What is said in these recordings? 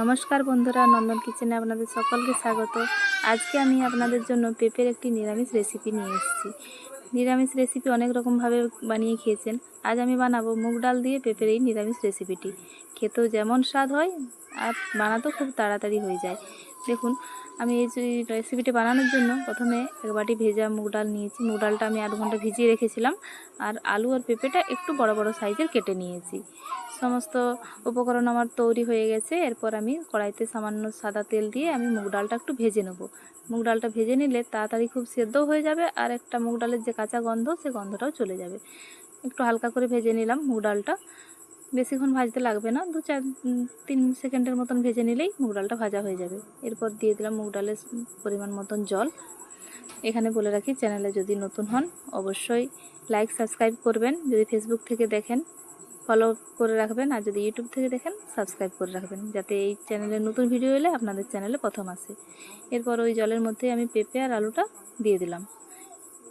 নমস্কার বন্ধুরা, নন্দন কিচেনে আপনাদের সকলকে স্বাগত। আজকে আমি আপনাদের জন্য পেঁপের একটি নিরামিষ রেসিপি নিয়ে এসেছি। নিরামিষ রেসিপি অনেক রকমভাবে বানিয়ে খেয়েছেন, আজ আমি বানাবো মুগ ডাল দিয়ে পেঁপের এই নিরামিষ রেসিপিটি। খেতেও যেমন স্বাদ হয় আর বানাতেও খুব তাড়াতাড়ি হয়ে যায়। দেখুন, আমি এই রেসিপিটি বানানোর জন্য প্রথমে এক বাটি ভেজা মুগ ডাল নিয়েছি। মুগ ডালটা আমি 8 ঘন্টা ভিজিয়ে রেখেছিলাম, আর আলু আর পেঁপেটা একটু বড় বড় সাইজের কেটে নিয়েছি। সমস্ত উপকরণ আমার তৈরি হয়ে গেছে। এরপর আমি কড়াইতে সামান্য সাদা তেল দিয়ে আমি মুগ ডালটা একটু ভেজে নেব। মুগ ডালটা ভেজে নিলে তাড়াতাড়ি খুব সেদ্ধও হয়ে যাবে, আর একটা মুগ ডালের যে কাঁচা গন্ধ, সে গন্ধটাও চলে যাবে। একটু হালকা করে ভেজে নিলাম মুগ ডালটা। বেশিক্ষণ ভাজতে লাগবে না, 3 সেকেন্ডের মতন ভেজে নিলেই মুগ ডালটা ভাজা হয়ে যাবে। এরপর দিয়ে দিলাম মুগ ডালের পরিমাণ মতন জল। এখানে বলে রাখি, চ্যানেলে যদি নতুন হন অবশ্যই লাইক সাবস্ক্রাইব করবেন। যদি ফেসবুক থেকে দেখেন ফলো করে রাখবেন, আর যদি ইউটিউব থেকে দেখেন সাবস্ক্রাইব করে রাখবেন, যাতে এই চ্যানেলে নতুন ভিডিও এলে আপনাদের চ্যানেলে প্রথম আসে। এরপর ওই জলের মধ্যে আমি পেঁপে আর আলুটা দিয়ে দিলাম,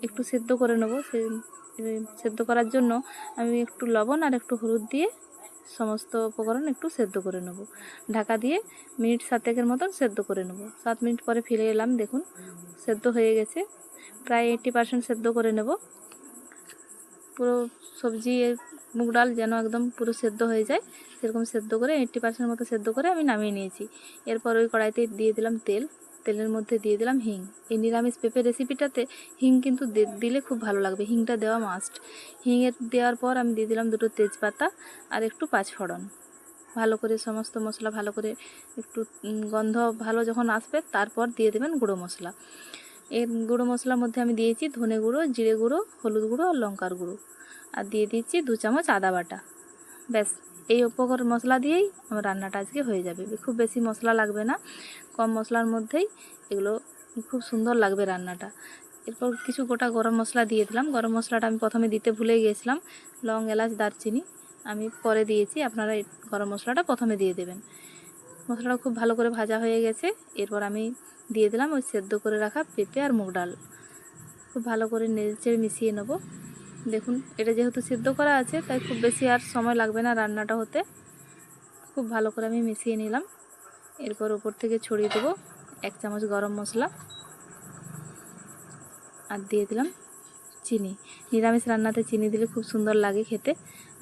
একটু সেদ্ধ করে নেব। সেদ্ধ করার জন্য আমি একটু লবণ আর একটু হলুদ দিয়ে সমস্ত উপকরণ একটু সেদ্ধ করে নেব। ঢাকা দিয়ে মিনিট 7 মতন সেদ্ধ করে নেব। 7 মিনিট পরে ফিরে এলাম, দেখুন সেদ্ধ হয়ে গেছে। প্রায় 80% সেদ্ধ করে নেব। পুরো সবজি মুগ ডাল যেন একদম পুরো সেদ্ধ হয়ে যায়, সেরকম সেদ্ধ করে 80% মতো সেদ্ধ করে আমি নামিয়ে নিয়েছি। এরপর ওই কড়াইতে দিয়ে দিলাম তেল। তেলের মধ্যে দিয়ে দিলাম হিং। এই নিরামিষ পেঁপে রেসিপিটাতে হিং কিন্তু দিলে খুব ভালো লাগবে, হিংটা দেওয়া মাস্ট। হিংয়ের দেওয়ার পর আমি দিয়ে দিলাম 2টো তেজপাতা আর একটু পাঁচফোড়ন। ভালো করে সমস্ত মশলা ভালো করে একটু গন্ধ ভালো যখন আসবে, তারপর দিয়ে দেবেন গুঁড়ো মশলা। এই গুঁড়ো মশলার মধ্যে আমি দিয়েছি ধনে গুঁড়ো, জিরে গুঁড়ো, হলুদ গুঁড়ো আর লঙ্কার গুঁড়ো, আর দিয়ে দিচ্ছি 2 চামচ আদা বাটা। ব্যাস, এই উপকরণ মশলা দিয়েই আমার রান্নাটা আজকে হয়ে যাবে। খুব বেশি মশলা লাগবে না, কম মশলার মধ্যেই এগুলো খুব সুন্দর লাগবে রান্নাটা। এরপর কিছু গোটা গরম মশলা দিয়ে দিলাম। গরম মশলাটা আমি প্রথমে দিতে ভুলে গিয়েছিলাম। লং, এলাচ, দারচিনি আমি পরে দিয়েছি, আপনারা এই গরম মশলাটা প্রথমে দিয়ে দেবেন। মশলাটা খুব ভালো করে ভাজা হয়ে গেছে। এরপর আমি দিয়ে দিলাম ওই সেদ্ধ করে রাখা পেঁপে আর মুগ ডাল। খুব ভালো করে নেড়ে মিশিয়ে নেব। দেখুন, এটা যেহেতু সিদ্ধ করা আছে, তাই খুব বেশি আর সময় লাগবে না রান্নাটা হতে। খুব ভালো করে আমি মিশিয়ে নিলাম। এরপর উপর থেকে ছড়িয়ে দেবো 1 চামচ গরম মশলা, আর দিয়ে দিলাম চিনি। নিরামিষ রান্নাতে চিনি দিলে খুব সুন্দর লাগে খেতে।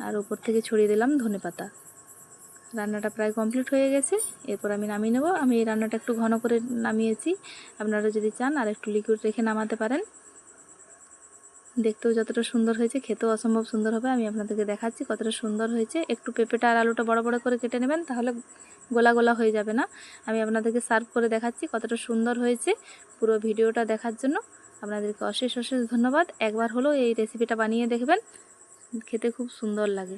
আর উপর থেকে ছড়িয়ে দিলাম ধনেপাতা। রান্নাটা প্রায় কমপ্লিট হয়ে গেছে। এরপর আমি নামিয়ে নেব। আমি এই রান্নাটা একটু ঘন করে নামিয়েছি, আপনারা যদি চান আর একটু লিকুইড রেখে নামাতে পারেন। দেখতেও যতটা সুন্দর হয়েছে, খেতেও অসম্ভব সুন্দর হবে। আমি আপনাদেরকে দেখাচ্ছি কতটা সুন্দর হয়েছে। একটু পেঁপেটা আর আলুটা বড় বড় করে কেটে নেবেন, তাহলে গোলা গোলা হয়ে যাবে না। আমি আপনাদেরকে সার্ভ করে দেখাচ্ছি কতটা সুন্দর হয়েছে। পুরো ভিডিওটা দেখার জন্য আপনাদেরকে অশেষ অশেষ ধন্যবাদ। একবার হলেও এই রেসিপিটা বানিয়ে দেখবেন, খেতে খুব সুন্দর লাগে।